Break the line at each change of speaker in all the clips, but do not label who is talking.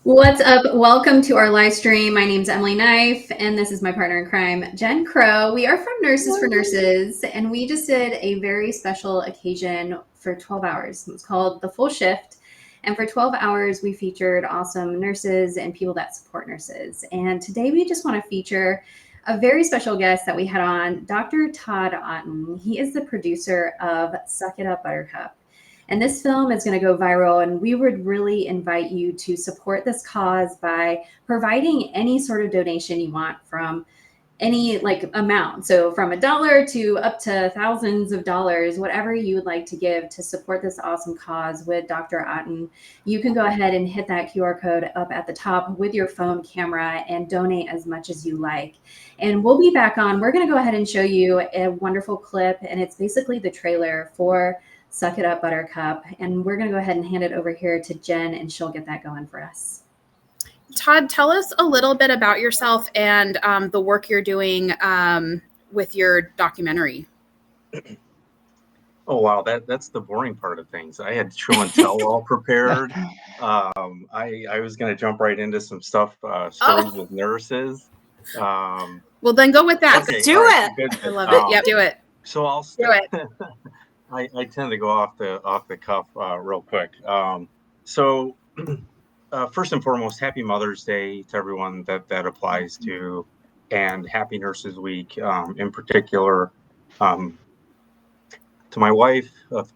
What's up? Welcome to our live stream. My name's Emily Knife, and this is my partner in crime, Jen Crow. We are from Nurses for Nurses, and we just did a very special occasion for 12 hours. It was called The Full Shift. And for 12 hours, we featured awesome nurses and people that support nurses. And today we just want to feature a very special guest that we had on, Dr. Todd Otten. He is the producer of It Up Buttercup. And this film is going to go viral, and we would really invite you to support this cause by providing any sort of donation you want, from any amount. So from $1 to up to thousands of dollars, whatever you would like to give to support this awesome cause with Dr. Otten, you can go ahead and hit that QR code up at the top with your phone camera and donate as much as you like. And we'll be back on. We're going to go ahead and show you a wonderful clip, and it's basically the trailer for It Up Buttercup. And we're going to go ahead and hand it over here to Jen, and she'll get that going for us.
Todd, tell us a little bit about yourself and the work you're doing with your documentary.
Oh, wow. That's the boring part of things. I had show and tell all prepared. I was going to jump right into some stuff, stories with nurses.
Well, then go with that.
Okay,
do it.
Good.
I love it. Yep, do it.
So I'll
do it.
I tend to go off the cuff real quick. So first and foremost, happy Mother's Day to everyone that applies to, and happy Nurses Week in particular. To my wife of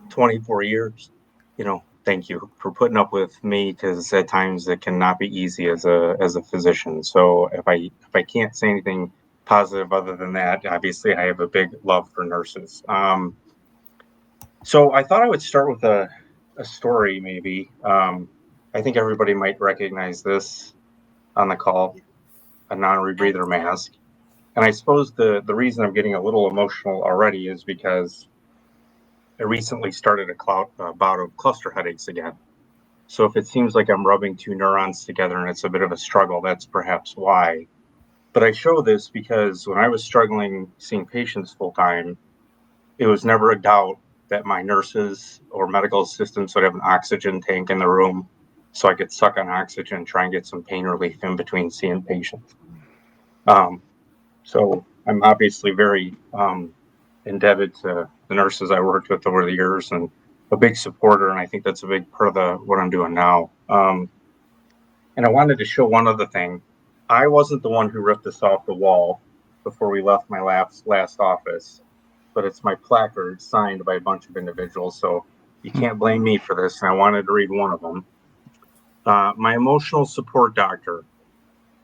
24 years, thank you for putting up with me, because at times it cannot be easy as a physician. So if I can't say anything positive other than that, obviously I have a big love for nurses. So I thought I would start with a story, maybe. I think everybody might recognize this on the call, a non-rebreather mask. And I suppose the reason I'm getting a little emotional already is because I recently started a bout of cluster headaches again. So if it seems like I'm rubbing two neurons together and it's a bit of a struggle, that's perhaps why. But I show this because when I was struggling seeing patients full time, it was never a doubt that my nurses or medical assistants would have an oxygen tank in the room so I could suck on oxygen, try and get some pain relief in between seeing patients. So I'm obviously very indebted to the nurses I worked with over the years, and a big supporter. And I think that's a big part of what I'm doing now. And I wanted to show one other thing. I wasn't the one who ripped this off the wall before we left my last office, but it's my placard signed by a bunch of individuals. So you can't blame me for this. And I wanted to read one of them. My emotional support doctor,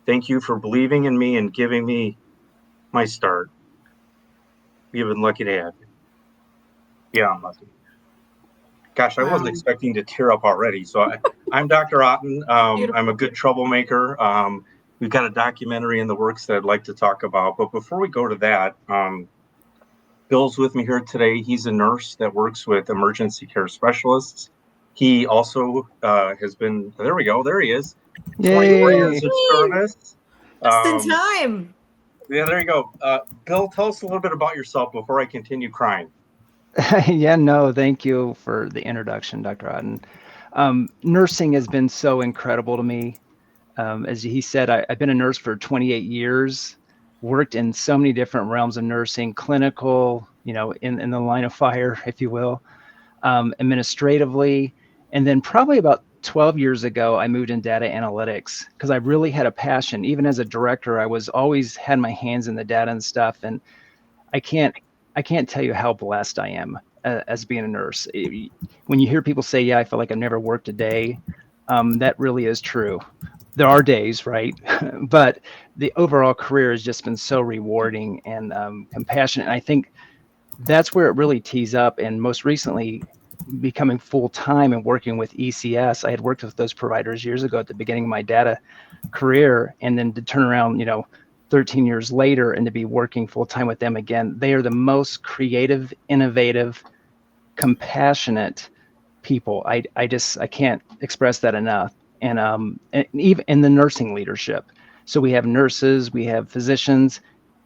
thank you for believing in me and giving me my start. You've been lucky to have you. Yeah, I'm lucky. Gosh, I wasn't expecting to tear up already. So I'm Dr. Otten. I'm a good troublemaker. We've got a documentary in the works that I'd like to talk about. But before we go to that, Bill's with me here today. He's a nurse that works with emergency care specialists. He also has been, there we go, there he is. 24 years of service.
Just in time.
Yeah, there you go. Bill, tell us a little bit about yourself before I continue crying.
Yeah, no, thank you for the introduction, Dr. Otten. Nursing has been so incredible to me. As he said, I've been a nurse for 28 years, worked in so many different realms of nursing, clinical, in the line of fire, if you will, administratively. And then probably about 12 years ago, I moved in data analytics because I really had a passion. Even as a director, I was always had my hands in the data and stuff. And I can't tell you how blessed I am as being a nurse. When you hear people say, yeah, I feel like I've never worked a day, that really is true. There are days, right? But the overall career has just been so rewarding and compassionate. And I think that's where it really tees up. And most recently, becoming full-time and working with ECS. I had worked with those providers years ago at the beginning of my data career, and then to turn around, 13 years later and to be working full-time with them again. They are the most creative, innovative, compassionate people. I can't express that enough. And even in the nursing leadership. So we have nurses, we have physicians,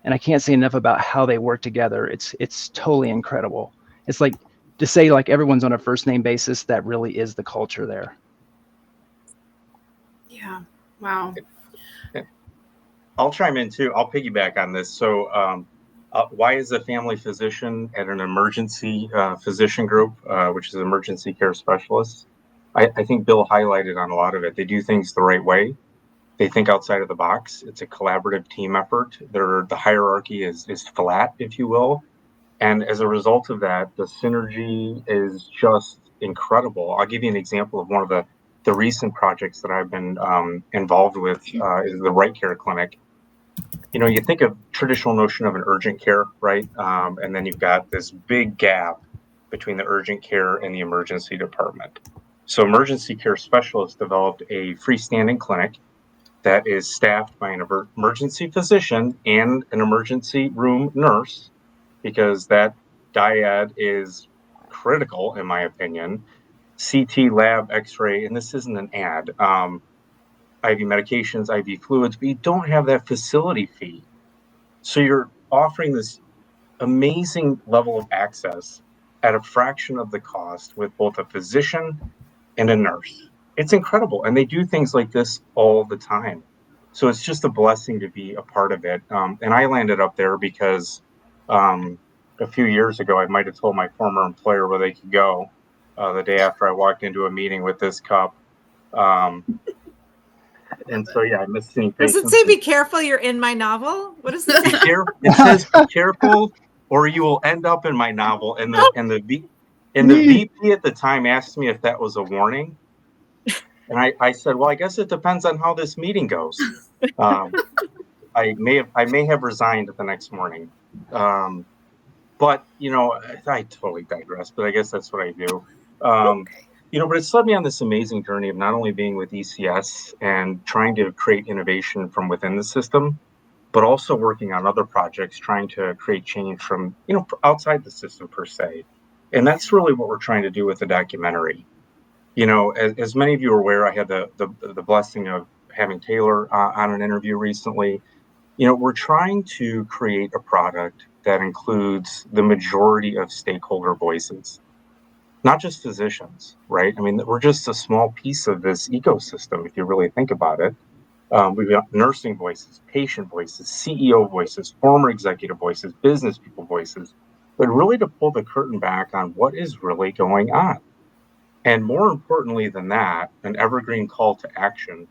and I can't say enough about how they work together. It's totally incredible. It's like to say like everyone's on a first name basis, that really is the culture there.
Yeah. Wow.
I'll chime in too. I'll piggyback on this. So, why is a family physician at an emergency physician group, which is emergency care specialists? I think Bill highlighted on a lot of it. They do things the right way. They think outside of the box. It's a collaborative team effort. The hierarchy is flat, if you will. And as a result of that, the synergy is just incredible. I'll give you an example of one of the recent projects that I've been involved with is the Right Care Clinic. You know, you think of traditional notion of an urgent care, right? And then you've got this big gap between the urgent care and the emergency department. So emergency care specialists developed a freestanding clinic that is staffed by an emergency physician and an emergency room nurse, because that dyad is critical, in my opinion. CT, lab, X-ray, and this isn't an ad. IV medications, IV fluids, but you don't have that facility fee. So you're offering this amazing level of access at a fraction of the cost with both a physician and a nurse. It's incredible. And they do things like this all the time. So it's just a blessing to be a part of it. And I landed up there because a few years ago, I might have told my former employer where they could go the day after I walked into a meeting with this cup. And so, yeah, I missed seeing
Does
patients.
it say be careful, you're in my novel? What does it say?
It says be careful or you will end up in my novel. And the VP at the time asked me if that was a warning. And I said, well, I guess it depends on how this meeting goes. I may have resigned the next morning. But, you know, I totally digress, but I guess that's what I do. You know, but it's led me on this amazing journey of not only being with ECS and trying to create innovation from within the system, but also working on other projects, trying to create change from, you know, outside the system per se. And that's really what we're trying to do with the documentary. You know, as many of you are aware, I had the blessing of having Taylor on an interview recently. You know, we're trying to create a product that includes the majority of stakeholder voices, not just physicians, right? I mean, we're just a small piece of this ecosystem, if you really think about it. We've got nursing voices, patient voices, CEO voices, former executive voices, business people voices, but really to pull the curtain back on what is really going on. And more importantly than that, an evergreen call to action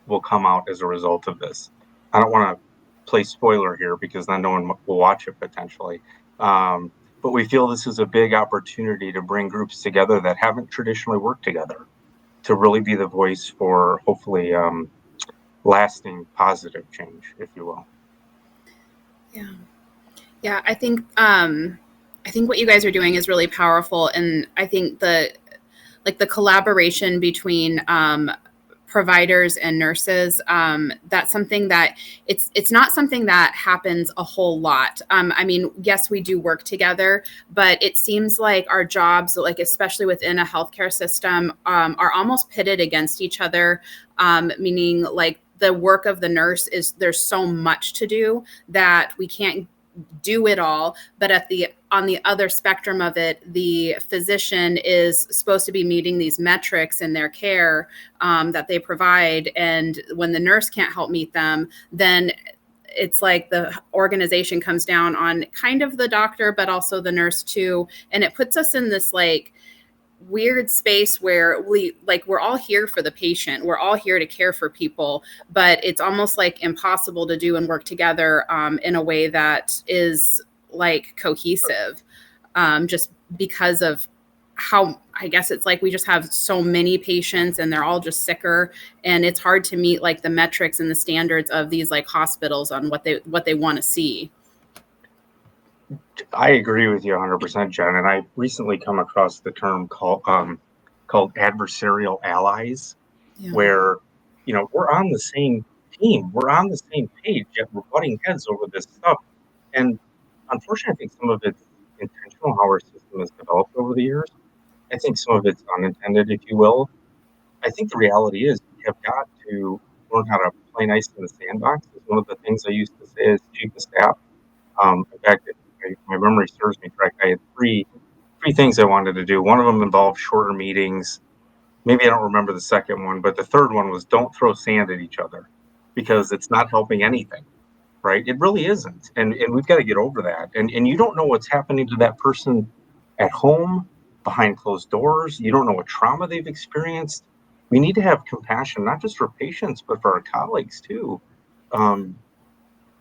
will come out as a result of this. I don't want to play spoiler here because then no one will watch it potentially. But we feel this is a big opportunity to bring groups together that haven't traditionally worked together to really be the voice for hopefully lasting positive change, if you will.
Yeah, I think what you guys are doing is really powerful, and I think the collaboration between providers and nurses, that's something that it's not something that happens a whole lot. I mean, yes, we do work together, but it seems like our jobs, like especially within a healthcare system, are almost pitted against each other, meaning like the work of the nurse is there's so much to do that we can't do it all, but on the other spectrum of it, the physician is supposed to be meeting these metrics in their care that they provide, and when the nurse can't help meet them, then it's like the organization comes down on kind of the doctor, but also the nurse too, and it puts us in this like weird space where we're all here for the patient. We're all here to care for people, but it's almost like impossible to do and work together in a way that is like cohesive, just because of how, I guess it's like we just have so many patients and they're all just sicker, and it's hard to meet like the metrics and the standards of these like hospitals on what they want to see.
I agree with you 100%, Jen. And I recently come across the term called adversarial allies, where, you know, we're on the same team, we're on the same page, yet we're butting heads over this stuff. And unfortunately, I think some of it's intentional how our system has developed over the years. I think some of it's unintended, if you will. I think the reality is we have got to learn how to play nice in the sandbox. Is one of the things I used to say as chief of staff. In fact, if my memory serves me correct, I had three things I wanted to do. One of them involved shorter meetings, maybe I don't remember the second one, but the third one was don't throw sand at each other because it's not helping anything, right? It really isn't. And we've got to get over that. And you don't know what's happening to that person at home, behind closed doors. You don't know what trauma they've experienced. We need to have compassion, not just for patients, but for our colleagues too.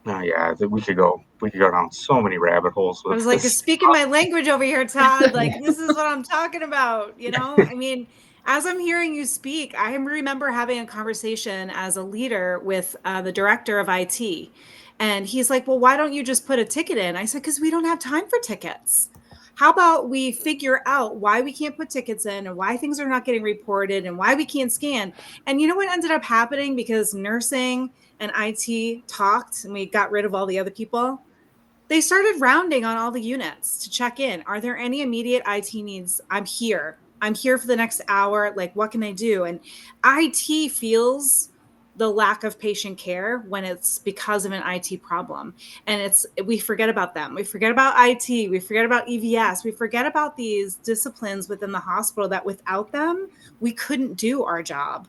Yeah, we could go down so many rabbit holes
I
with
was like, you're
this.
speaking my language over here, Todd. Like, this is what I'm talking about. I mean, as I'm hearing you speak, I remember having a conversation as a leader with the director of IT. And he's like, well, why don't you just put a ticket in? I said, because we don't have time for tickets. How about we figure out why we can't put tickets in and why things are not getting reported and why we can't scan? And you know what ended up happening because nursing and IT talked and we got rid of all the other people? They started rounding on all the units to check in. Are there any immediate IT needs? I'm here. I'm here for the next hour. Like, what can I do? And IT feels the lack of patient care when it's because of an IT problem. And we forget about them. We forget about IT. We forget about EVS. We forget about these disciplines within the hospital that without them, we couldn't do our job.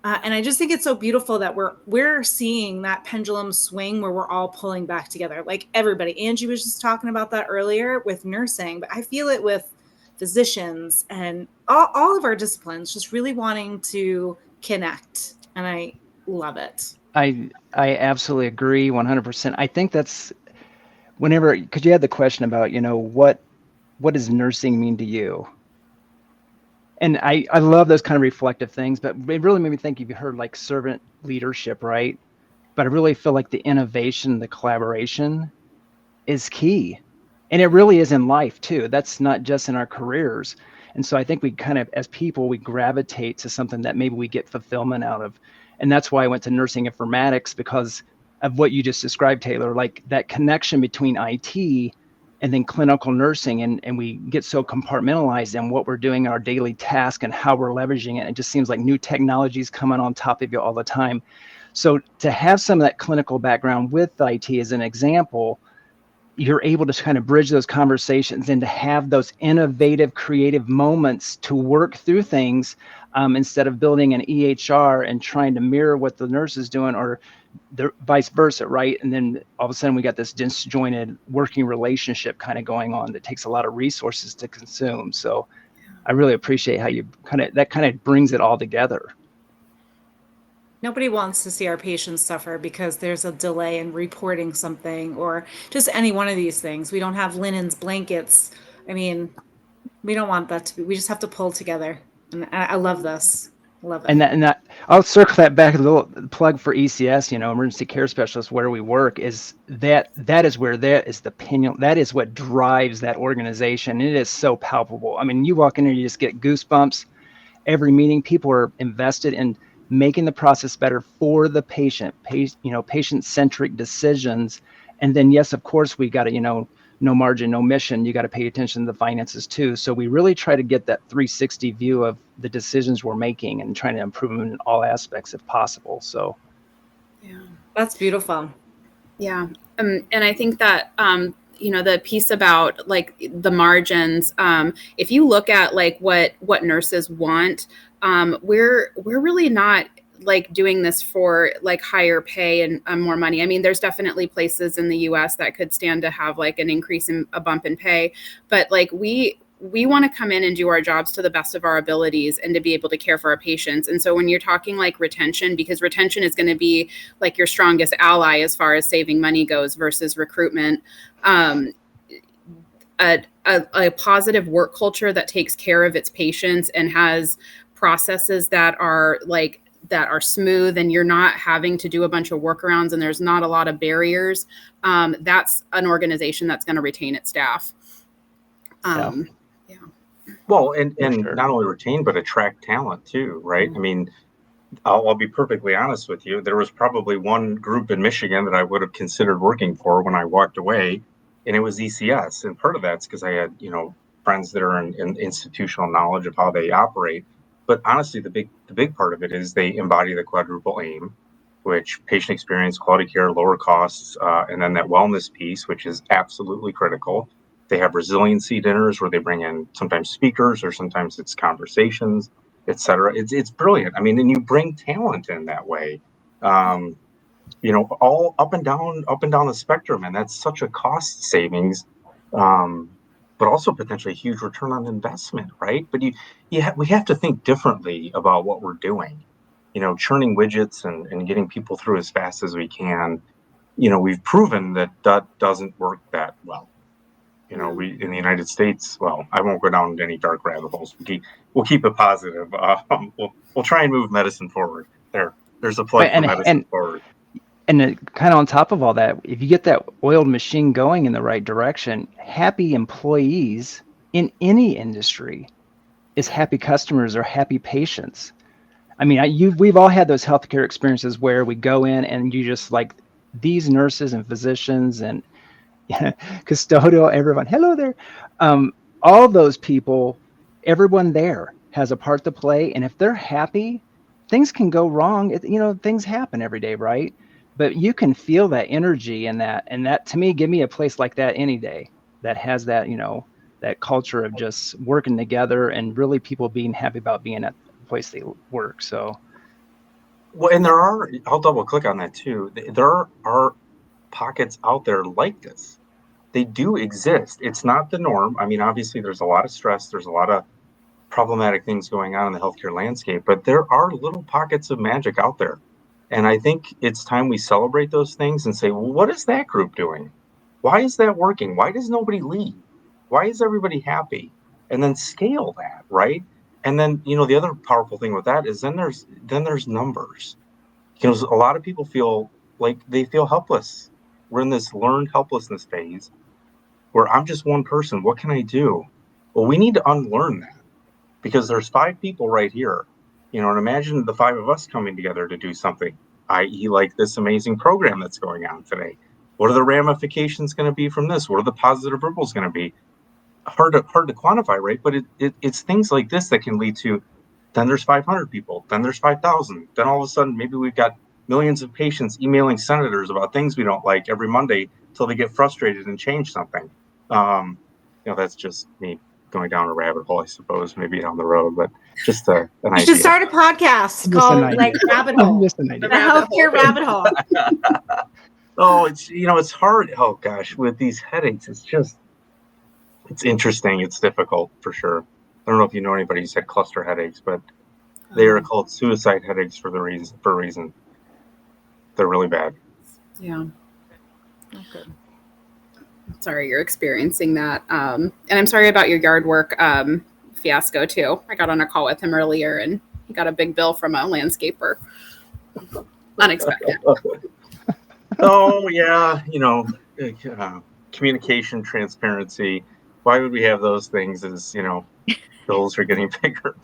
And I just think it's so beautiful that we're seeing that pendulum swing where we're all pulling back together. Like everybody, Angie was just talking about that earlier with nursing, but I feel it with physicians and all of our disciplines, just really wanting to connect. And I love it.
I absolutely agree 100%. I think that's because you had the question about, what does nursing mean to you? And I love those kind of reflective things, but it really made me think, you've heard like servant leadership, right? But I really feel like the innovation, the collaboration is key. And it really is in life too. That's not just in our careers. And so I think we kind of, as people, we gravitate to something that maybe we get fulfillment out of. And that's why I went to nursing informatics, because of what you just described, Taylor, like that connection between IT and then clinical nursing. And we get so compartmentalized in what we're doing, our daily task and how we're leveraging it. It just seems like new technologies coming on top of you all the time. So to have some of that clinical background with IT as an example, you're able to kind of bridge those conversations and to have those innovative, creative moments to work through things, instead of building an EHR and trying to mirror what the nurse is doing, or the vice versa, right? And then all of a sudden we got this disjointed working relationship kind of going on that takes a lot of resources to consume. So I really appreciate how you that kind of brings it all together.
Nobody wants to see our patients suffer because there's a delay in reporting something or just any one of these things. We don't have linens, blankets. I mean, we don't want that to be. We just have to pull together. And I love this. Love it.
And that I'll circle that back, a little plug for ECS, emergency care specialists, where we work, is that is where that is the pinion. That is what drives that organization. It is so palpable. I mean, you walk in there, you just get goosebumps. Every meeting, people are invested in making the process better for the patient, patient-centric decisions. And then, yes, of course, we got to, no margin, no mission. You got to pay attention to the finances too. So we really try to get that 360 view of the decisions we're making and trying to improve them in all aspects if possible. So,
yeah,
that's beautiful.
Yeah. And I think that, the piece about like the margins, if you look at like what nurses want, we're really not like doing this for like higher pay and more money. I mean, there's definitely places in the US that could stand to have like an increase in a bump in pay, but like we want to come in and do our jobs to the best of our abilities and to be able to care for our patients. And so when you're talking like retention, because retention is going to be like your strongest ally as far as saving money goes versus recruitment, a positive work culture that takes care of its patients and has processes that are smooth and you're not having to do a bunch of workarounds and there's not a lot of barriers, that's an organization that's going to retain its staff.
Yeah.
Well, and
sure.
Not only retain, but attract talent too, right? Mm-hmm. I mean, I'll be perfectly honest with you. There was probably one group in Michigan that I would have considered working for when I walked away, and it was ECS. And part of that's because I had, friends that are in institutional knowledge of how they operate. But honestly, the big part of it is they embody the quadruple aim, which patient experience, quality care, lower costs, and then that wellness piece, which is absolutely critical. They have resiliency dinners where they bring in sometimes speakers or sometimes it's conversations. etc. It's brilliant. I mean, and you bring talent in that way. All up and down the spectrum, and that's such a cost savings, but also potentially a huge return on investment, right? But we have to think differently about what we're doing. Churning widgets and getting people through as fast as we can. We've proven that doesn't work that well. We in the United States. Well, I won't go down any dark rabbit holes. We'll keep it positive. We'll try and move medicine forward. There's a plug for medicine forward.
And kind of on top of all that, if you get that oiled machine going in the right direction, happy employees in any industry is happy customers or happy patients. I mean, we've all had those healthcare experiences where we go in and you just like these nurses and physicians and custodial, everyone, hello there. All those people, everyone there has a part to play. And if they're happy, things can go wrong. Things happen every day, right? But you can feel that energy and that to me, give me a place like that any day that has that, that culture of just working together and really people being happy about being at the place they work. So.
Well, and I'll double click on that too. There are pockets out there like this. They do exist. It's not the norm. I mean, obviously there's a lot of stress. There's a lot of problematic things going on in the healthcare landscape, but there are little pockets of magic out there. And I think it's time we celebrate those things and say, well, what is that group doing? Why is that working? Why does nobody leave? Why is everybody happy? And then scale that, right? And then, the other powerful thing with that is then there's numbers. Because a lot of people feel like they feel helpless. We're in this learned helplessness phase where I'm just one person. What can I do? Well, we need to unlearn that because there's 5 people right here. And imagine the 5 of us coming together to do something, i.e. like this amazing program that's going on today. What are the ramifications going to be from this? What are the positive ripples going to be? Hard to quantify, right? But it's things like this that can lead to, then there's 500 people, then there's 5,000. Then all of a sudden, maybe we've got millions of patients emailing senators about things we don't like every Monday till they get frustrated and change something. That's just me going down a rabbit hole, I suppose, maybe down the road, but just an idea.
You should start a podcast called Rabbit Hole. The healthcare rabbit hole.
Oh, it's hard. Oh gosh, with these headaches, it's interesting. It's difficult for sure. I don't know if you know anybody who's had cluster headaches, but they are called suicide headaches for a reason. They're really bad.
Yeah. Okay. Sorry you're experiencing that. And I'm sorry about your yard work fiasco too. I got on a call with him earlier and he got a big bill from a landscaper. Unexpected.
Oh yeah, communication, transparency. Why would we have those things as, bills are getting bigger.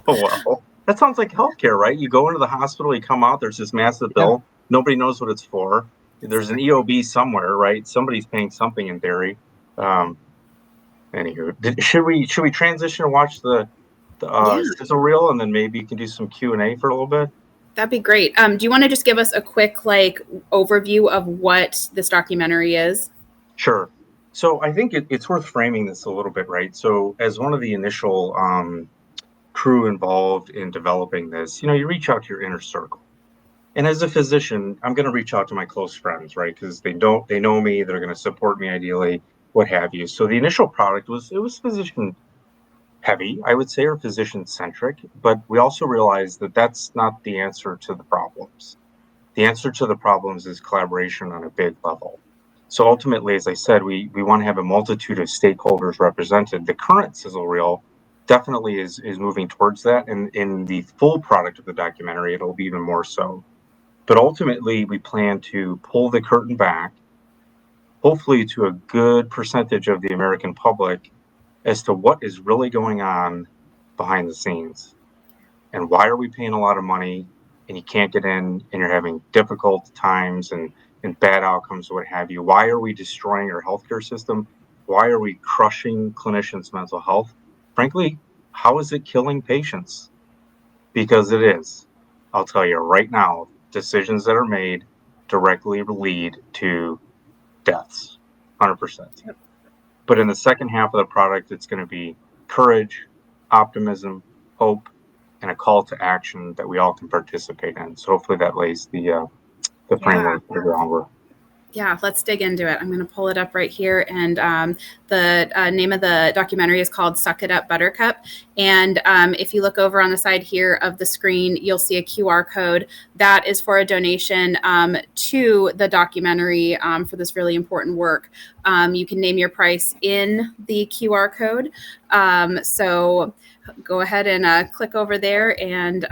Oh, well, that sounds like healthcare, right? You go into the hospital, you come out, there's this massive bill. Nobody knows what it's for. There's an EOB somewhere, right? Somebody's paying something in theory. Anywho, should we transition and watch the sizzle reel, and then maybe you can do some Q&A for a little bit?
That'd be great. Do you want to just give us a quick overview of what this documentary is?
Sure. So I think it's worth framing this a little bit, right? So as one of the initial crew involved in developing this, you reach out to your inner circle. And as a physician, I'm going to reach out to my close friends, right? Because they know me, they're going to support me ideally, what have you. So the initial product was physician heavy, I would say, or physician centric, but we also realized that that's not the answer to the problems. The answer to the problems is collaboration on a big level. So ultimately, as I said, we want to have a multitude of stakeholders represented. The current sizzle reel definitely is moving towards that. And in the full product of the documentary, it'll be even more so. But ultimately, we plan to pull the curtain back, hopefully to a good percentage of the American public, as to what is really going on behind the scenes. And why are we paying a lot of money and you can't get in and you're having difficult times and bad outcomes, what have you? Why are we destroying our healthcare system? Why are we crushing clinicians' mental health? Frankly, how is it killing patients? Because it is. I'll tell you right now, decisions that are made directly lead to deaths, 100%. But in the second half of the product, it's going to be courage, optimism, hope, and a call to action that we all can participate in. So hopefully that lays the framework, the groundwork.
Yeah, let's dig into it. I'm going to pull it up right here. And the name of the documentary is called It Up Buttercup. And if you look over on the side here of the screen, you'll see a QR code. That is for a donation to the documentary for this really important work. You can name your price in the QR code. So go ahead and click over there and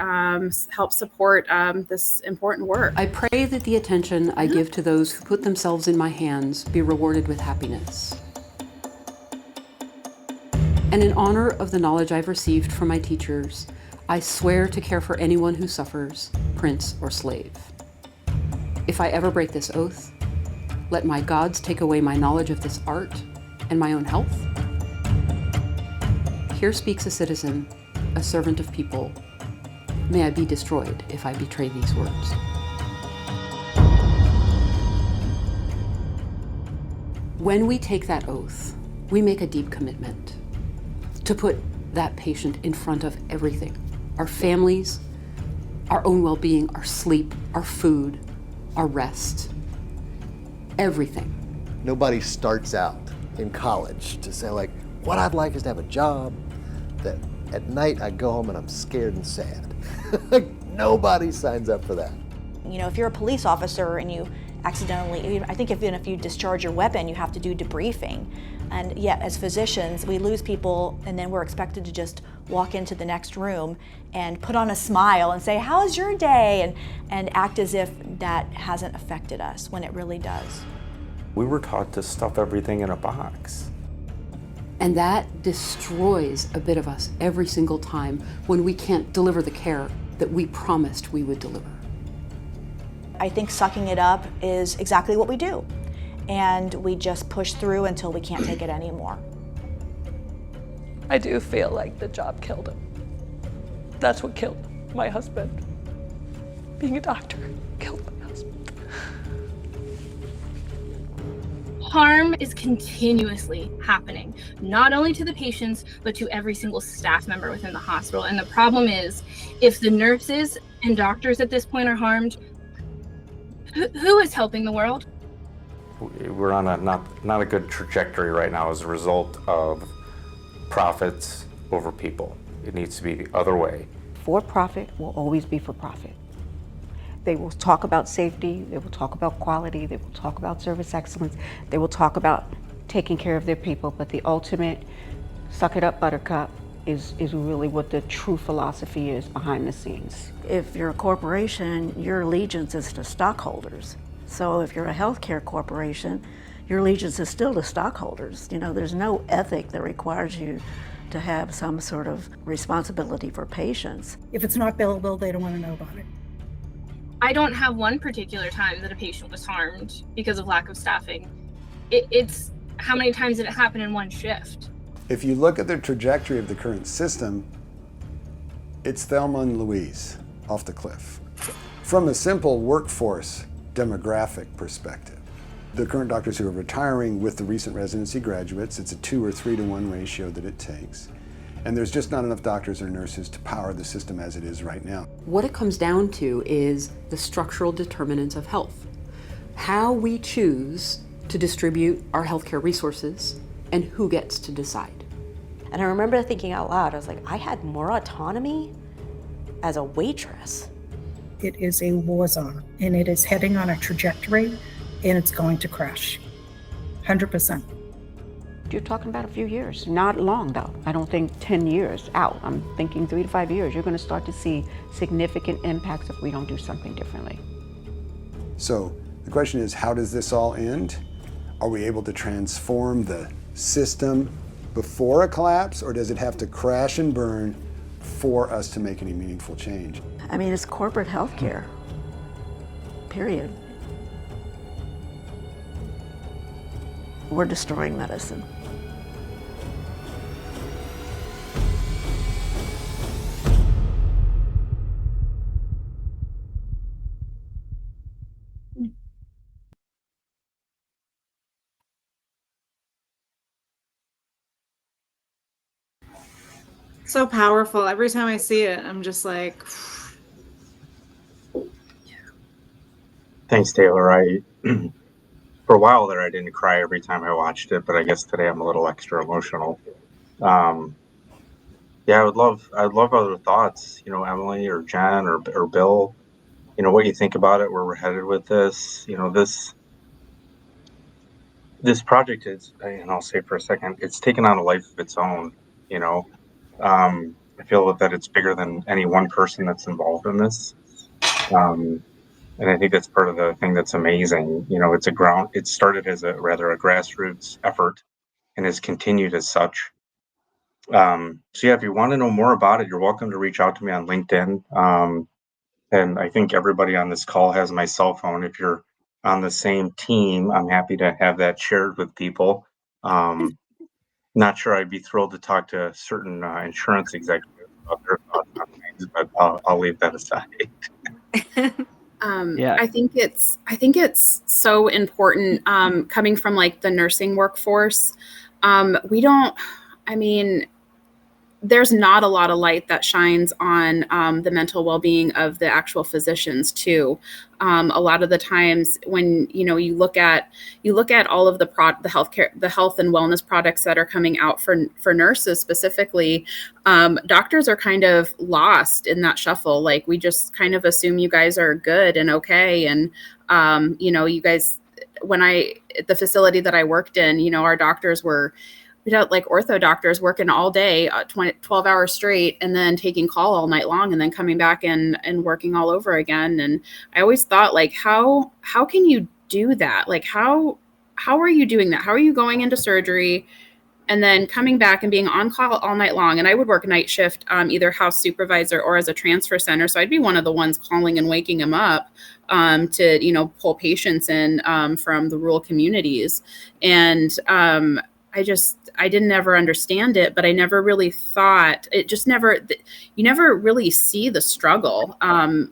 help support this important work.
I pray that the attention I give to those who put themselves in my hands be rewarded with happiness. And in honor of the knowledge I've received from my teachers, I swear to care for anyone who suffers, prince or slave. If I ever break this oath, let my gods take away my knowledge of this art and my own health. Here speaks a citizen, a servant of people. May I be destroyed if I betray these words. When we take that oath, we make a deep commitment to put that patient in front of everything. Our families, our own well-being, our sleep, our food, our rest, everything.
Nobody starts out in college to say, like, what I'd like is to have a job that at night I go home and I'm scared and sad. Nobody signs up for that.
You know, if you're a police officer and you accidentally, I think even if you discharge your weapon, you have to do debriefing. And yet as physicians, we lose people and then we're expected to just walk into the next room and put on a smile and say, how's your day? And act as if that hasn't affected us when it really does.
We were taught to stuff everything in a box.
And that destroys a bit of us every single time when we can't deliver the care that we promised we would deliver.
I think sucking it up is exactly what we do. And we just push through until we can't take it anymore.
I do feel like the job killed him. That's what killed my husband. Being a doctor killed my husband.
Harm is continuously happening, not only to the patients, but to every single staff member within the hospital. And the problem is, if the nurses and doctors at this point are harmed, who is helping the world?
We're on a not a good trajectory right now as a result of profits over people. It needs to be the other way.
For profit will always be for profit. They will talk about safety, they will talk about quality, they will talk about service excellence, they will talk about taking care of their people, but the ultimate suck it up buttercup is really what the true philosophy is behind the scenes.
If you're a corporation, your allegiance is to stockholders. So if you're a healthcare corporation, your allegiance is still to stockholders. You know, there's no ethic that requires you to have some sort of responsibility for patients.
If it's not billable, they don't want to know about it.
I don't have one particular time that a patient was harmed because of lack of staffing. It's how many times did it happen in one shift?
If you look at the trajectory of the current system, it's Thelma and Louise off the cliff. From a simple workforce demographic perspective, the current doctors who are retiring with the recent residency graduates, it's a 2 or 3 to 1 ratio that it takes. And there's just not enough doctors or nurses to power the system as it is right now.
What it comes down to is the structural determinants of health. How we choose to distribute our healthcare resources and who gets to decide.
And I remember thinking out loud, I was like, I had more autonomy as a waitress.
It is a war zone and it is heading on a trajectory and it's going to crash, 100%.
You're talking about a few years, not long though. I don't think 10 years out. I'm thinking 3 to 5 years. You're going to start to see significant impacts if we don't do something differently.
So the question is, how does this all end? Are we able to transform the system before a collapse, or does it have to crash and burn for us to make any meaningful change?
I mean, it's corporate healthcare, period. We're destroying medicine.
So powerful. Every time I see it, I'm just like,
Thanks, Taylor. For a while there, I didn't cry every time I watched it, but I guess today I'm a little extra emotional. Yeah, I'd love other thoughts, Emily or Jen or Bill, what you think about it, where we're headed with this. This project is, and I'll say for a second, it's taken on a life of its own. You know, I feel that it's bigger than any one person that's involved in this. And I think that's part of the thing that's amazing. It started as a grassroots effort and has continued as such. So yeah, if you want to know more about it, you're welcome to reach out to me on LinkedIn. And I think everybody on this call has my cell phone. If you're on the same team, I'm happy to have that shared with people. Not sure I'd be thrilled to talk to certain insurance executives about their thoughts on things, but I'll leave that aside.
Yeah.
I think it's so important, coming from like the nursing workforce. There's not a lot of light that shines on the mental well-being of the actual physicians too. A lot of the times when you look at all of the health and wellness products that are coming out for nurses specifically, doctors are kind of lost in that shuffle. Like, we just kind of assume you guys are good and okay, and you guys. The facility that I worked in, our doctors were. We had like ortho doctors working all day, 12 hours straight, and then taking call all night long, and then coming back and working all over again. And I always thought, like, how can you do that? Like, how are you doing that? How are you going into surgery and then coming back and being on call all night long? And I would work night shift, either house supervisor or as a transfer center. So I'd be one of the ones calling and waking them up to, pull patients in from the rural communities. And I didn't ever understand it, but I never really thought it. Just never, you never really see the struggle,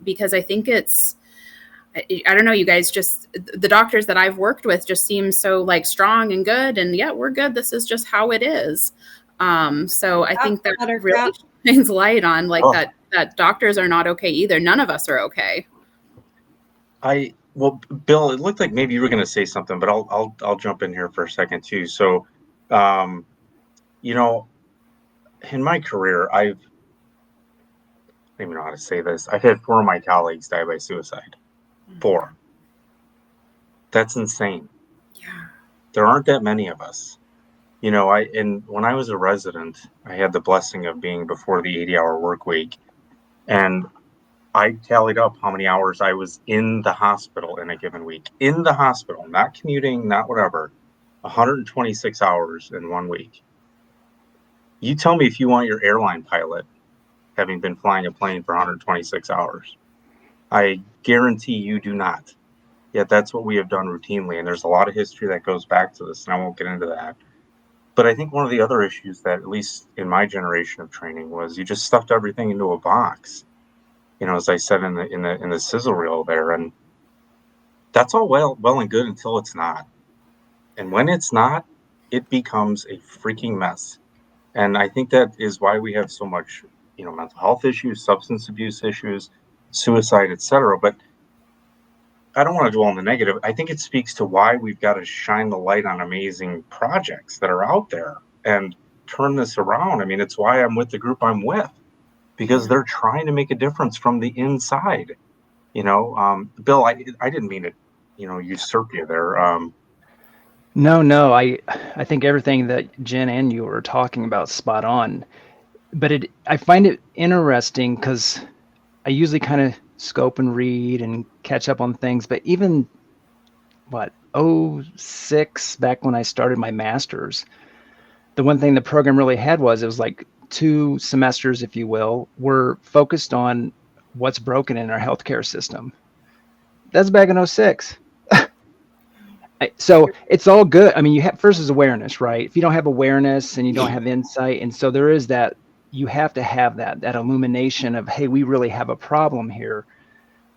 because I think I don't know, you guys, just the doctors that I've worked with just seem so like strong and good, and yeah, we're good. This is just how it is. So I think that really shines light on that doctors are not okay either. None of us are okay.
Well, Bill, it looked like maybe you were going to say something, but I'll jump in here for a second too. So, in my career, I don't even know how to say this. I've had 4 of my colleagues die by suicide. 4. That's insane.
Yeah.
There aren't that many of us. When I was a resident, I had the blessing of being before the 80-hour work week, and I tallied up how many hours I was in the hospital in a given week. In the hospital, not commuting, not whatever. 126 hours in 1 week. You tell me if you want your airline pilot having been flying a plane for 126 hours. I guarantee you do not. Yet that's what we have done routinely. And there's a lot of history that goes back to this, and I won't get into that. But I think one of the other issues that, at least in my generation of training, was you just stuffed everything into a box. As I said in the sizzle reel there, and that's all well and good until it's not. And when it's not, it becomes a freaking mess. And I think that is why we have so much, mental health issues, substance abuse issues, suicide, etc. But I don't want to dwell on the negative. I think it speaks to why we've got to shine the light on amazing projects that are out there and turn this around. I mean, it's why I'm with the group I'm with, because they're trying to make a difference from the inside. Bill, I didn't mean to, usurp you there.
No, I think everything that Jen and you were talking about spot on. But I find it interesting because I usually kind of scope and read and catch up on things. But even 06, back when I started my master's, the one thing the program really had was, it was like 2 semesters, if you will, were focused on what's broken in our healthcare system. That's back in 06. So it's all good. I mean, you have, first is awareness, right? If you don't have awareness and you don't have insight, and so there is that, you have to have that illumination of, hey, we really have a problem here.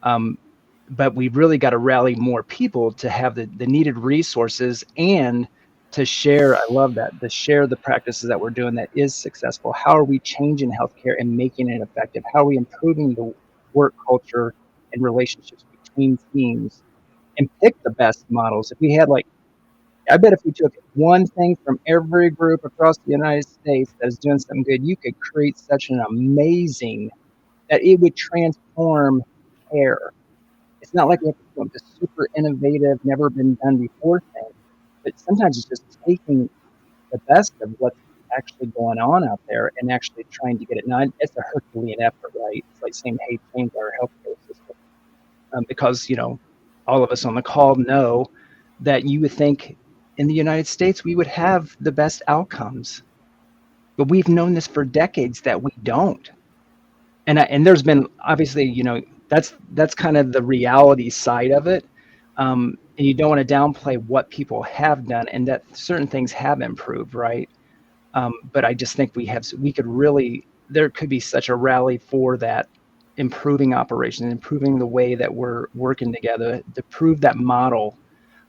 But we've really got to rally more people to have the needed resources and to share. I love that, to share the practices that we're doing that is successful. How are we changing healthcare and making it effective? How are we improving the work culture and relationships between teams, and pick the best models? If we had I bet if we took one thing from every group across the United States that is doing something good, you could create such an amazing, that it would transform care. It's not like we have to come up with super innovative, never been done before thing, but sometimes it's just taking the best of what's actually going on out there and actually trying to get it. Now, it's a Herculean effort, right? It's like saying, hey, change our healthcare system. Because, all of us on the call know that you would think in the United States we would have the best outcomes. But we've known this for decades that we don't. And there's been, obviously, that's kind of the reality side of it. And you don't want to downplay what people have done and that certain things have improved, right? But I just think there could be such a rally for that, improving operations, improving the way that we're working together to prove that model.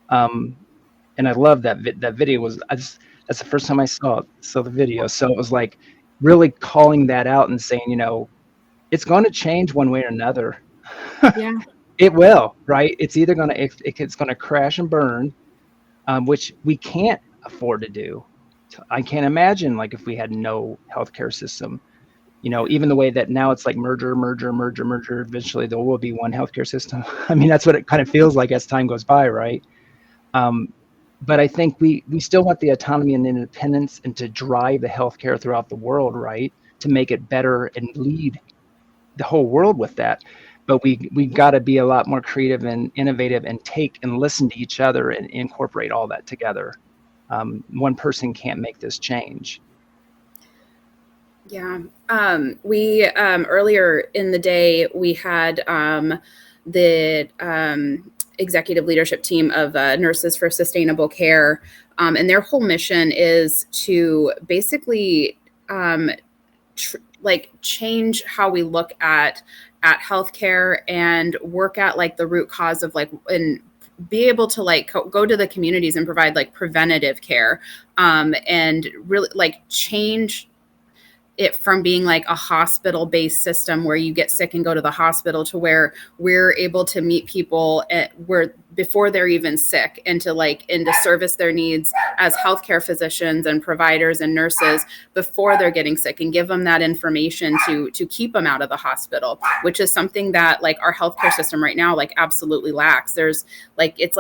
And I love that video that's the first time I saw the video. So it was like really calling that out and saying, it's going to change one way or another.
Yeah.
It will, right? It's either it's going to crash and burn, which we can't afford to do. I can't imagine if we had no healthcare system, even the way that now it's like merger. Eventually there will be one healthcare system. I mean, that's what it kind of feels like as time goes by, right? But I think we still want the autonomy and independence and to drive the healthcare throughout the world, right? To make it better and lead the whole world with that. But we got to be a lot more creative and innovative and take and listen to each other and incorporate all that together. One person can't make this change.
Yeah. We earlier in the day, we had the executive leadership team of Nurses for Sustainable Care. And their whole mission is to basically change how we look at healthcare and work at the root cause of and be able to go to the communities and provide preventative care, and really change it from being a hospital-based system where you get sick and go to the hospital to where we're able to meet people before they're even sick and to service their needs as healthcare physicians and providers and nurses before they're getting sick and give them that information to keep them out of the hospital, which is something that our healthcare system right now absolutely lacks. There's it's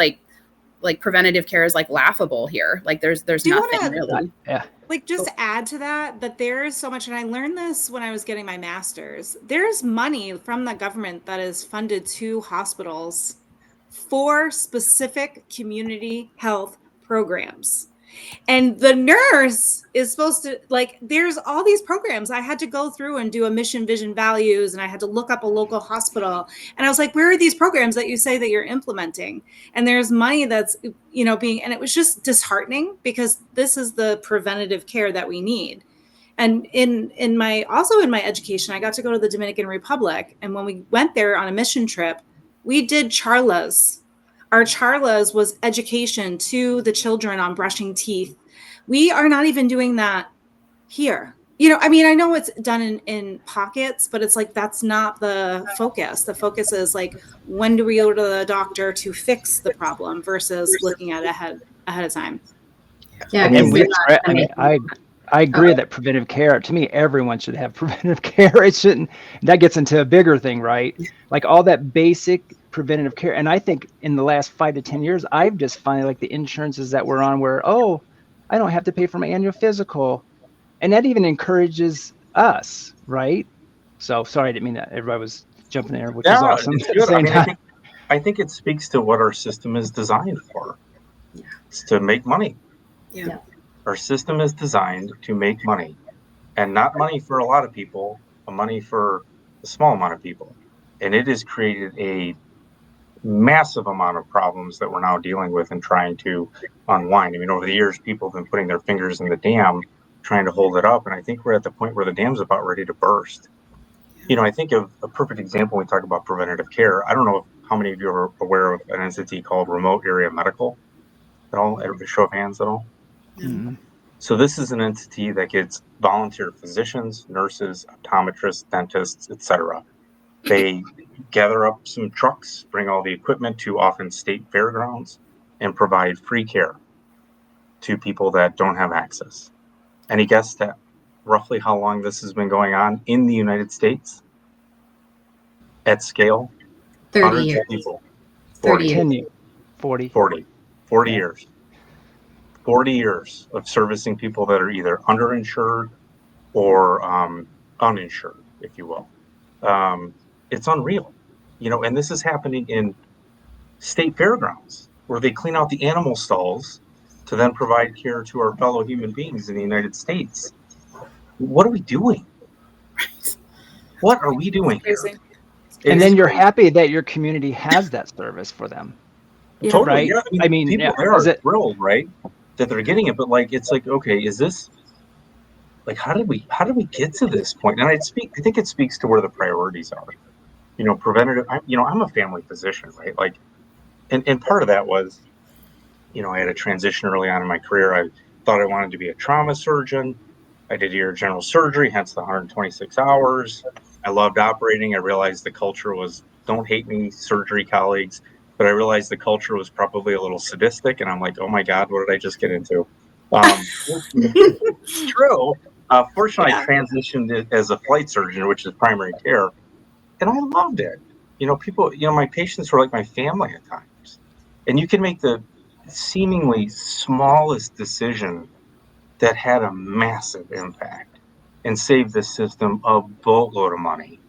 preventative care is laughable here. There's nothing really.
Yeah.
Just add to that there is so much, and I learned this when I was getting my master's. There's money from the government that is funded to hospitals for specific community health programs. And the nurse is supposed to there's all these programs. I had to go through and do a mission, vision, values, and I had to look up a local hospital. And I was like, where are these programs that you say that you're implementing? And there's money that's, and it was just disheartening because this is the preventative care that we need. And in my education, I got to go to the Dominican Republic. And when we went there on a mission trip, we did charlas. Our charlas was education to the children on brushing teeth. We are not even doing that here. I know it's done in pockets, but it's that's not the focus. The focus is when do we go to the doctor to fix the problem versus looking at ahead of time.
Yeah,
I agree that preventive care, to me, everyone should have preventive care. It shouldn't, that gets into a bigger thing, right? All that basic preventative care. And I think in the last 5 to 10 years, I've just found the insurances that we're on where, I don't have to pay for my annual physical. And that even encourages us, right? So sorry, I didn't mean that. Everybody was jumping there, which is awesome. At the same time.
I think it speaks to what our system is designed for. It's to make money.
Yeah.
Our system is designed to make money, and not money for a lot of people, but money for a small amount of people. And it has created a massive amount of problems that we're now dealing with and trying to unwind. Over the years, people have been putting their fingers in the dam, trying to hold it up. And I think we're at the point where the dam's about ready to burst. I think of a perfect example when we talk about preventative care. I don't know how many of you are aware of an entity called Remote Area Medical at all, show of hands at all?
Mm.
So this is an entity that gets volunteer physicians, nurses, optometrists, dentists, etc. They gather up some trucks, bring all the equipment to often state fairgrounds, and provide free care to people that don't have access. Any guess at roughly how long this has been going on in the United States at scale?
30
Hundreds
years.
of people.
30 years.
10 years. 40.
40
Yeah.
years. 40 years of servicing people that are either underinsured or uninsured, if you will. It's unreal, and this is happening in state fairgrounds where they clean out the animal stalls to then provide care to our fellow human beings in the United States. What are we doing? What are we doing here?
And
It's
then you're
crazy.
happy that your community has that service for them.
Totally,
Right?
yeah.
I mean,
people
yeah,
there
is
are
it?
thrilled, right, that they're getting it. But it's like, okay, is this how did we get to this point? And I think it speaks to where the priorities are. Preventative. I'm a family physician, right? And part of that was, I had a transition early on in my career. I thought I wanted to be a trauma surgeon. I did a year of general surgery, hence the 126 hours. I loved operating. I realized the culture was, don't hate me, surgery colleagues, but I realized the culture was probably a little sadistic. And I'm like, oh my God, what did I just get into? It's true. Fortunately, I transitioned as a flight surgeon, which is primary care, and I loved it. People, my patients were like my family at times. And you can make the seemingly smallest decision that had a massive impact and save the system a boatload of money.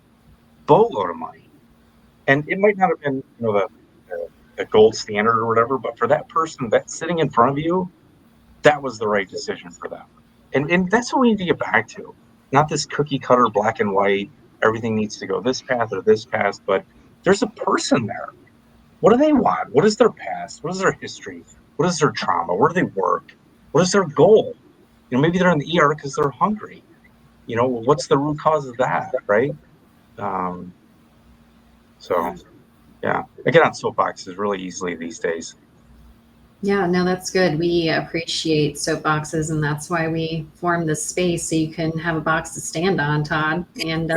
And it might not have been, the gold standard or whatever, but for that person that's sitting in front of you, that was the right decision for them. And that's what we need to get back to. Not this cookie cutter black and white, everything needs to go this path or this path, but there's a person there. What do they want? What is their past? What is their history? What is their trauma? Where do they work? What is their goal? Maybe they're in the ER because they're hungry. What's the root cause of that, right? So, yeah, I get on soapboxes really easily these days.
Yeah, no, that's good. We appreciate soapboxes, and that's why we formed this space so you can have a box to stand on, Todd. And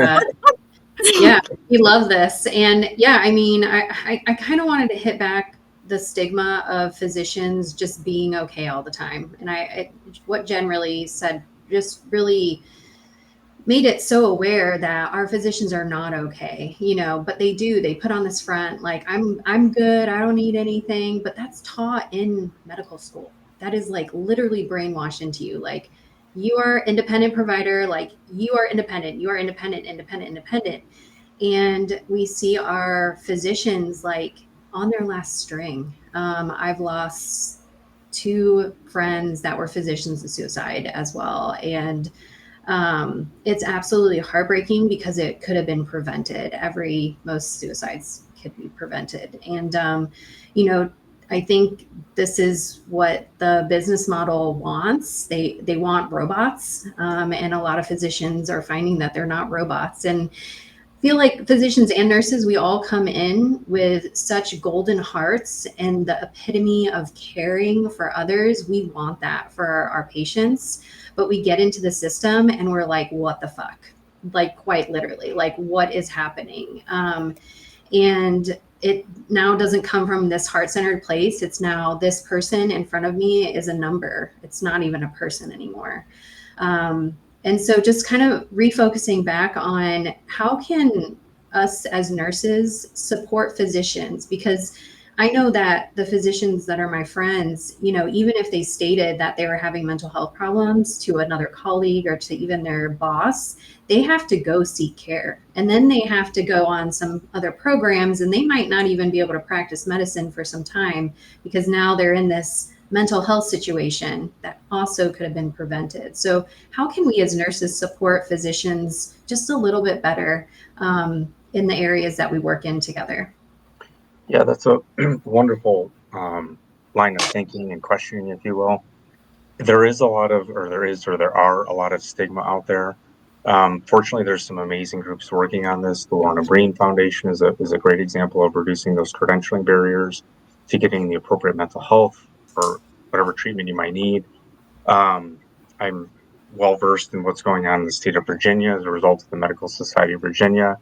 yeah, we love this. And yeah, I mean, I kind of wanted to hit back the stigma of physicians just being okay all the time. And what Jen really said just really made it so aware that our physicians are not okay, but they put on this front like I'm good, I don't need anything, but that's taught in medical school. That is like literally brainwashed into you. Like, you are independent provider, like you are independent, independent. And we see our physicians like on their last string. I've lost 2 friends that were physicians to suicide as well. And it's absolutely heartbreaking because it could have been prevented. Most suicides could be prevented. And, I think this is what the business model wants. They want robots. And a lot of physicians are finding that they're not robots. And feel like physicians and nurses, we all come in with such golden hearts and the epitome of caring for others. We want that for our patients, but we get into the system and we're like, what the fuck? Like, quite literally, like, what is happening? And it now doesn't come from this heart-centered place. It's now this person in front of me is a number. It's not even a person anymore. And so just kind of refocusing back on how can us as nurses support physicians, because I know that the physicians that are my friends, even if they stated that they were having mental health problems to another colleague or to even their boss, they have to go seek care. And then they have to go on some other programs, and they might not even be able to practice medicine for some time because now they're in this mental health situation that also could have been prevented. So how can we as nurses support physicians just a little bit better in the areas that we work in together?
Yeah, that's a wonderful line of thinking and questioning, if you will. There are a lot of stigma out there. Fortunately, there's some amazing groups working on this. The Lorna Breen Foundation is a great example of reducing those credentialing barriers to getting the appropriate mental health or whatever treatment you might need. I'm well versed in what's going on in the state of Virginia as a result of the Medical Society of Virginia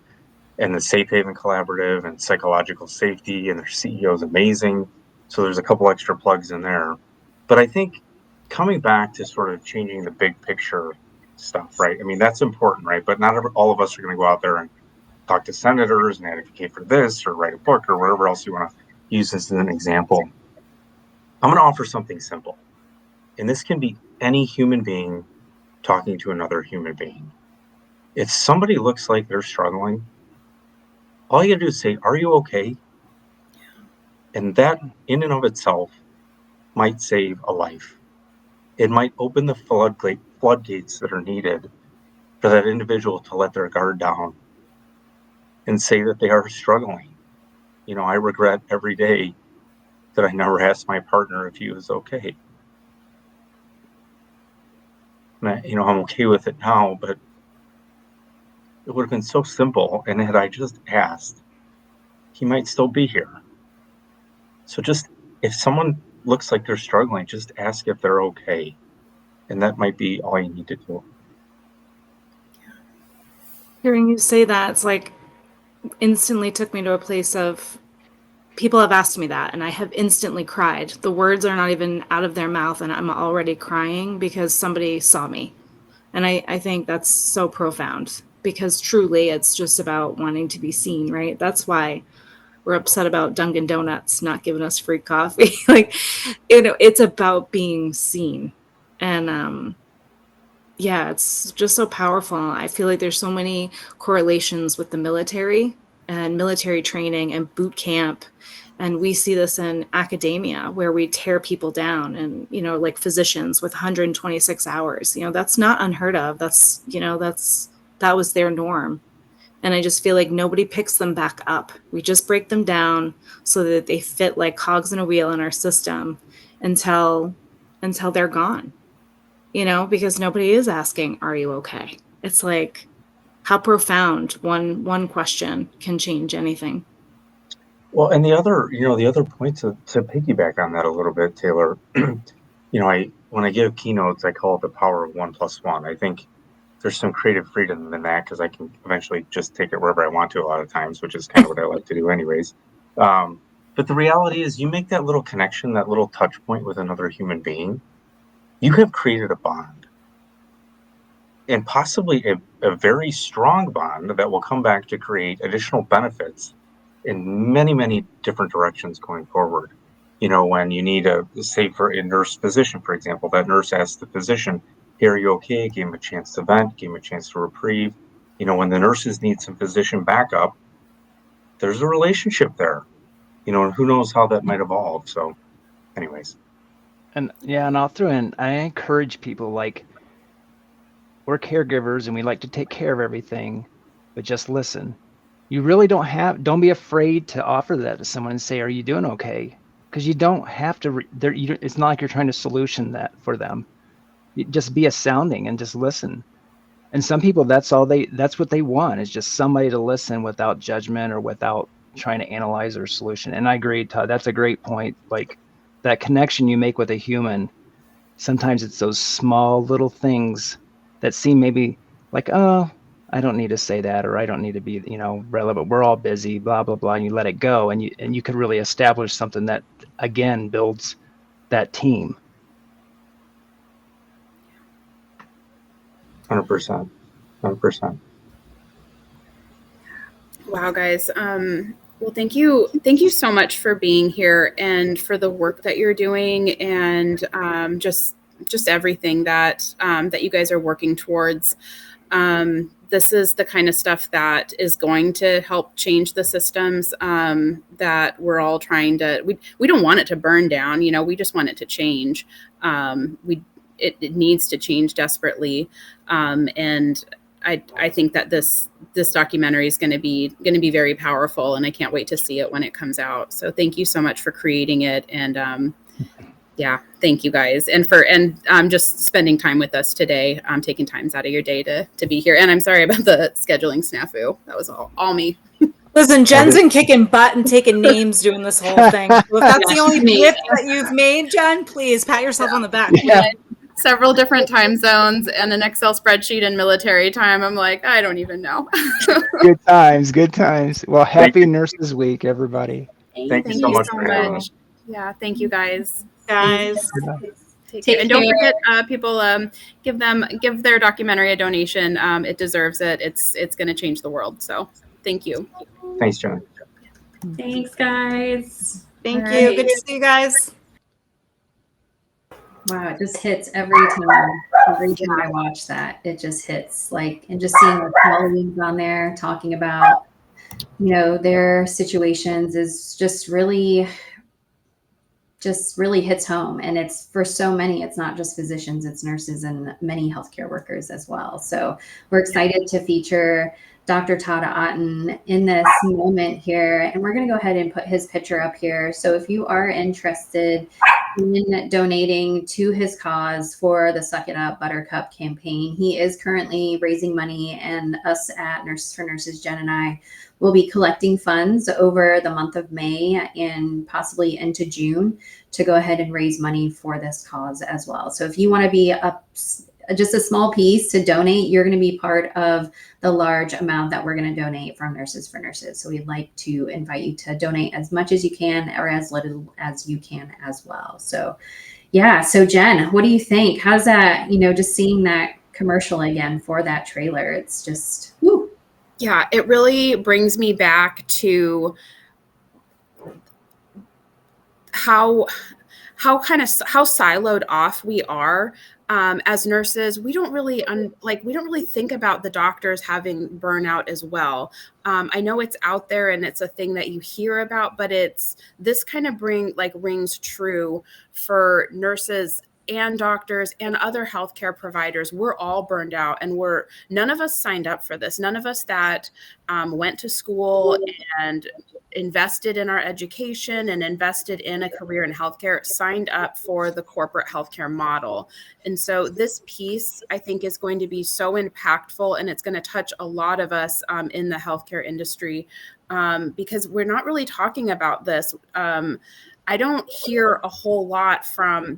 and the Safe Haven Collaborative and Psychological Safety, and their CEO is amazing. So there's a couple extra plugs in there. But I think coming back to sort of changing the big picture stuff, right? I mean, that's important, right? But not all of us are going to go out there and talk to senators and advocate for this or write a book or whatever else you want to use as an example. I'm going to offer something simple. And this can be any human being talking to another human being. If somebody looks like they're struggling, all you gotta do is say, "Are you okay?" And that in and of itself might save a life. It might open the floodgates that are needed for that individual to let their guard down and say that they are struggling. You know, I regret every day that I never asked my partner if he was okay. You know, I'm okay with it now, but it would have been so simple. And had I just asked, he might still be here. So just, if someone looks like they're struggling, just ask if they're okay. And that might be all you need to do.
Hearing you say that, it's like instantly took me to a place of people have asked me that and I have instantly cried. The words are not even out of their mouth and I'm already crying because somebody saw me. And I think that's so profound, because truly it's just about wanting to be seen, right? That's why we're upset about Dunkin' Donuts not giving us free coffee. Like, you know, it's about being seen. And yeah, it's just so powerful. I feel like there's so many correlations with the military and military training and boot camp. And we see this in academia where we tear people down, and, you know, like physicians with 126 hours, you know, that's not unheard of. That's, you know, that was their norm. And I just feel like nobody picks them back up. We just break them down so that they fit like cogs in a wheel in our system until they're gone. You know, because nobody is asking, "Are you okay?" It's like, how profound one question can change anything.
Well, and the other point to piggyback on that a little bit, Taylor, you know, when I give keynotes, I call it the power of 1+1. I think there's some creative freedom in that because I can eventually just take it wherever I want to a lot of times, which is kind of what I like to do anyways. But the reality is you make that little connection, that little touch point with another human being, you have created a bond. And possibly a very strong bond that will come back to create additional benefits in many, many different directions going forward. You know, when you need say for a nurse physician, for example, that nurse asks the physician, "Hey, are you okay?" Gave him a chance to vent, gave him a chance to reprieve. You know, when the nurses need some physician backup, there's a relationship there. You know, and who knows how that might evolve. So anyways.
And yeah, and I'll throw in, I encourage people, like, we're caregivers and we like to take care of everything, but just listen. You really don't be afraid to offer that to someone and say, "Are you doing okay?" Because you don't have to, it's not like you're trying to solution that for them. You just be a sounding and just listen. And some people, that's what they want, is just somebody to listen without judgment or without trying to analyze their solution. And I agree, Todd, that's a great point. Like, that connection you make with a human, sometimes it's those small little things that seem maybe like, "Oh, I don't need to say that," or "I don't need to be, you know, relevant. We're all busy, blah, blah, blah." And you let it go, and you could really establish something that, again, builds that team.
100%. 100%.
Wow, guys. Well, thank you so much for being here and for the work that you're doing, and just everything that you guys are working towards. This is the kind of stuff that is going to help change the systems that we're all trying to. We don't want it to burn down, you know. We just want it to change. It needs to change desperately, and I think that this documentary is going to be very powerful, and I can't wait to see it when it comes out. So thank you so much for creating it, and yeah, thank you guys, and just spending time with us today, taking times out of your day to be here. And I'm sorry about the scheduling snafu. That was all me.
Listen, Jen's been kicking butt and taking names doing this whole thing. So if that's the only gift that you've made, Jen, please pat yourself on the back.
Yeah.
several different time zones and an Excel spreadsheet in military time. I'm like, I don't even know.
Good times, good times. Well, happy Nurses Week, everybody.
Thank you so much for having me.
Yeah, thank you guys.
Guys.
Take care. And don't forget, people, give their documentary a donation. It deserves it. It's going to change the world. So thank you.
Thanks, John.
Thanks, guys.
Thank you. Good to see you guys.
Wow, it just hits every time. Every time I watch that, it just hits. Like, and just seeing our colleagues on there talking about, their situations is just really hits home. And it's for so many, it's not just physicians, it's nurses and many healthcare workers as well. So we're excited to feature Dr. Todd Otten in this moment here. And we're going to go ahead and put his picture up here. So if you are interested in donating to his cause for the Suck It Up Buttercup campaign, he is currently raising money, and us at Nurses for Nurses, Jen and I, will be collecting funds over the month of May and possibly into June to go ahead and raise money for this cause as well. So if you want to be just a small piece to donate, you're going to be part of the large amount that we're going to donate from Nurses for Nurses. So we'd like to invite you to donate as much as you can or as little as you can as well. So yeah. So Jen, what do you think? How's that, just seeing that commercial again for that trailer? It's just, whew.
Yeah, it really brings me back to how siloed off we are as nurses. We don't really think about the doctors having burnout as well. I know it's out there and it's a thing that you hear about, but this kind of rings true for nurses and doctors and other healthcare providers. We're all burned out, and none of us signed up for this. None of us that went to school and invested in our education and invested in a career in healthcare signed up for the corporate healthcare model. And so this piece, I think, is going to be so impactful, and it's going to touch a lot of us in the healthcare industry because we're not really talking about this. I don't hear a whole lot from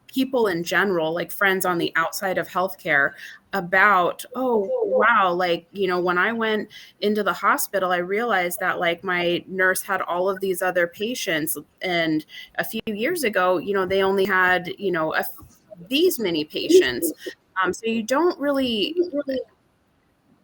people in general, like friends on the outside of healthcare, about, oh, wow, when I went into the hospital, I realized that my nurse had all of these other patients. And a few years ago, they only had, these many patients. So you don't really...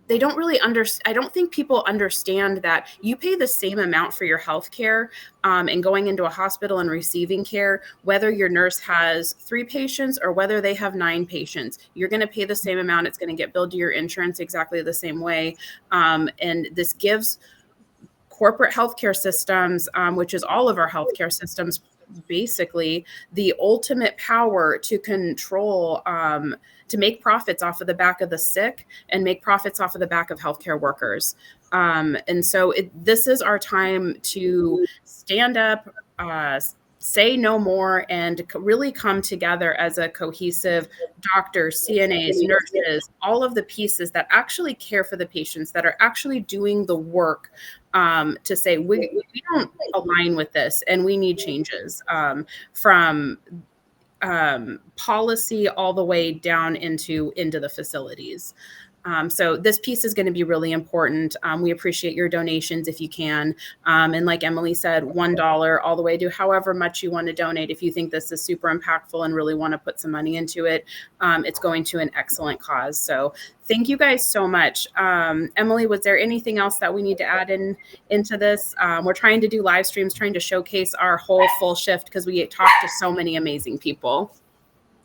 They don't really understand. I don't think people understand that you pay the same amount for your health care and going into a hospital and receiving care, whether your nurse has 3 patients or whether they have 9 patients. You're going to pay the same amount. It's going to get billed to your insurance exactly the same way. And this gives corporate healthcare systems, which is all of our healthcare systems, basically the ultimate power to control, to make profits off of the back of the sick and make profits off of the back of healthcare workers. And so this is our time to stand up, say no more, and really come together as a cohesive doctors, CNAs, nurses, all of the pieces that actually care for the patients, that are actually doing the work to say we don't align with this and we need changes from policy all the way down into the facilities. So this piece is going to be really important. We appreciate your donations if you can. And like Emily said, $1 all the way to however much you want to donate. If you think this is super impactful and really want to put some money into it, it's going to an excellent cause. So thank you guys so much. Emily, was there anything else that we need to add into this? We're trying to do live streams, trying to showcase our whole full shift because we talk to so many amazing people.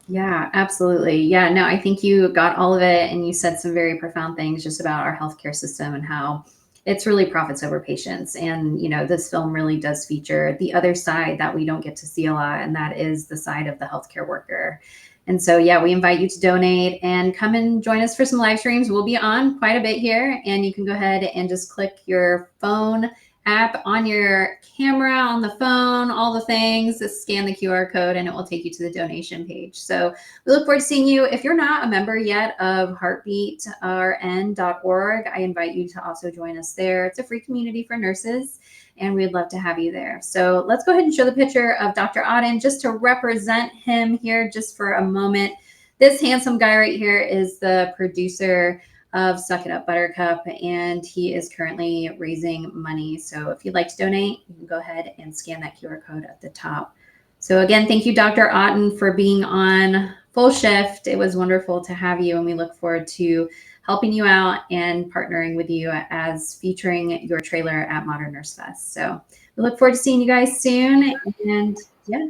Yeah, absolutely. Yeah, no, I think you got all of it, and you said some very profound things just about our healthcare system and how it's really profits over patients. And, this film really does feature the other side that we don't get to see a lot, and that is the side of the healthcare worker. And so, yeah, we invite you to donate and come and join us for some live streams. We'll be on quite a bit here, and you can go ahead and just click your phone app on your camera, on the phone, all the things. Just scan the QR code and it will take you to the donation page. So we look forward to seeing you. If you're not a member yet of heartbeatrn.org, I invite you to also join us there. It's a free community for nurses, and we'd love to have you there. So let's go ahead and show the picture of Dr. Otten just to represent him here just for a moment. This handsome guy right here is the producer of It Up Buttercup, and he is currently raising money. So if you'd like to donate, you can go ahead and scan that QR code at the top. So again, thank you, Dr. Otten, for being on Full Shift. It was wonderful to have you, and we look forward to helping you out and partnering with you as featuring your trailer at Modern Nurse Fest. So we look forward to seeing you guys soon. And yeah,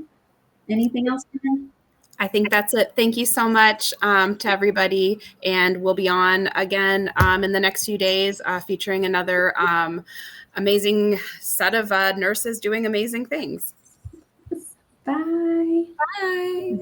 anything else?
I think that's it. Thank you so much to everybody. And we'll be on again in the next few days featuring another amazing set of nurses doing amazing things.
Bye.
Bye.